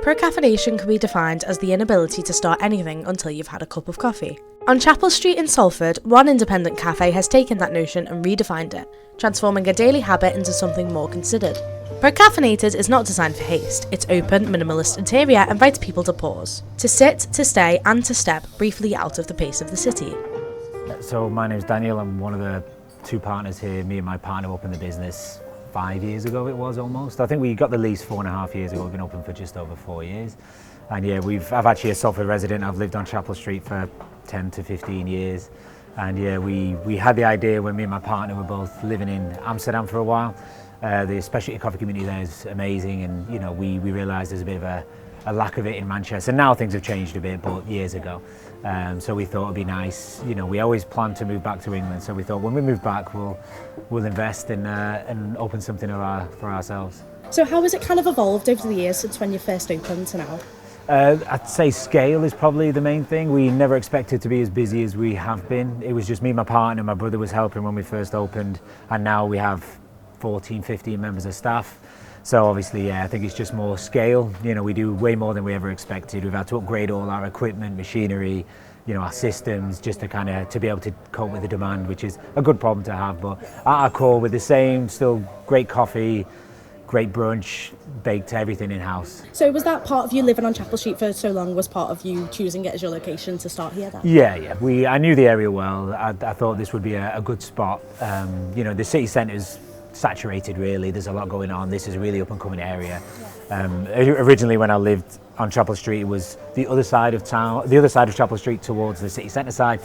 Procaffeination can be defined as the inability to start anything until you've had a cup of coffee. On Chapel Street in Salford, one independent cafe has taken that notion and redefined it, transforming a daily habit into something more considered. Procaffeinated is not designed for haste. Its open, minimalist interior invites people to pause, to sit, to stay, and to step briefly out of the pace of the city. So my name's Daniel. I'm one of the two partners here. Me and my partner opened the business 5 years ago, it was almost. I think we got the lease 4.5 years ago. We've been open for just over 4 years. And yeah, I've actually a Salford resident. I've lived on Chapel Street for 10 to 15 years. And yeah, we had the idea when me and my partner were both living in Amsterdam for a while. The specialty coffee community there is amazing, and you know, we realised there's a bit of a lack of it in Manchester. Now things have changed a bit, but years ago. So we thought it'd be nice. You know, we always planned to move back to England, so we thought when we move back, we'll invest and open something for ourselves. So how has it kind of evolved over the years since when you first opened to now? I'd say scale is probably the main thing. We never expected to be as busy as we have been. It was just me, my partner, my brother was helping when we first opened, and now we have 14, 15 members of staff. So obviously, yeah, I think it's just more scale. You know, we do way more than we ever expected. We've had to upgrade all our equipment, machinery, you know, our systems, just to be able to cope with the demand, which is a good problem to have. But at our core, we're the same, still great coffee, great brunch, baked everything in-house. So was that part of you living on Chapel Street for so long, was part of you choosing it as your location to start here then? Yeah. I knew the area well. I thought this would be a good spot. You know, the city centre's saturated really, there's a lot going on. This is a really up and coming area. Originally when I lived on Chapel Street, it was the other side of town, the other side of Chapel Street towards the city centre side.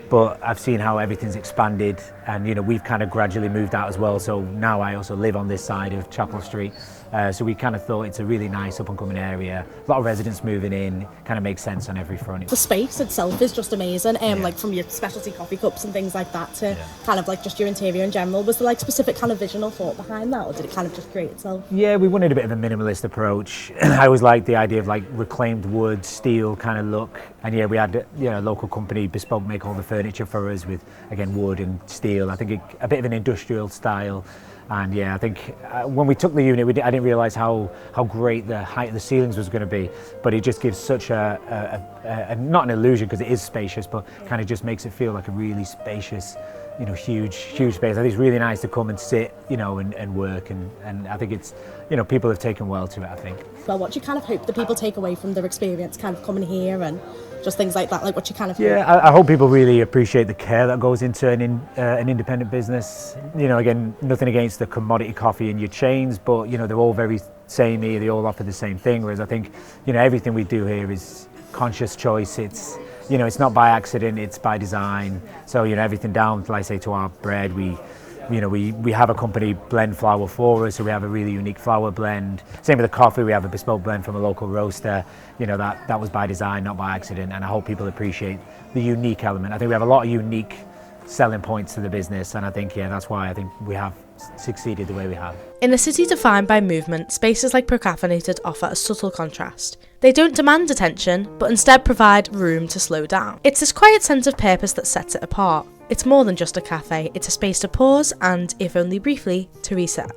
But I've seen how everything's expanded, and you know, we've kind of gradually moved out as well. So now I also live on this side of Chapel Street. So we kind of thought it's a really nice up and coming area. A lot of residents moving in, kind of makes sense on every front. The space itself is just amazing. Like from your specialty coffee cups and things like that to kind of like just your interior in general. Was there like specific kind of vision or thought behind that, or did it kind of just create itself? Yeah, we wanted a bit of a minimalist approach. I always liked the idea of like reclaimed wood, steel kind of look. And yeah, we had a local company, Bespoke, make all the furniture for us with, again, wood and steel. I think a bit of an industrial style. And yeah, I think when we took the unit, I didn't realise how great the height of the ceilings was going to be. But it just gives such not an illusion, because it is spacious, but kind of just makes it feel like a really spacious, you know, huge space. I think it's really nice to come and sit, you know, and work. And I think it's, you know, people have taken well to it, I think. Well, what do you kind of hope that people take away from their experience kind of coming here and just things like that? Like what you kind of hope? Yeah, I hope people really appreciate the care that goes into an independent business. You know, again, nothing against the commodity coffee in your chains, but you know, they're all very samey. They all offer the same thing. Whereas I think, you know, everything we do here is conscious choice. It's, you know, it's not by accident. It's by design. So you know, everything down, like I say, to our bread, we have a company blend flour for us, so we have a really unique flour blend. Same with the coffee, we have a bespoke blend from a local roaster. You know, that was by design, not by accident, and I hope people appreciate the unique element. I think we have a lot of unique selling points to the business, and I think, yeah, that's why I think we have succeeded the way we have. In a city defined by movement, spaces like Procaffeinated offer a subtle contrast. They don't demand attention, but instead provide room to slow down. It's this quiet sense of purpose that sets it apart. It's more than just a cafe, it's a space to pause and, if only briefly, to reset.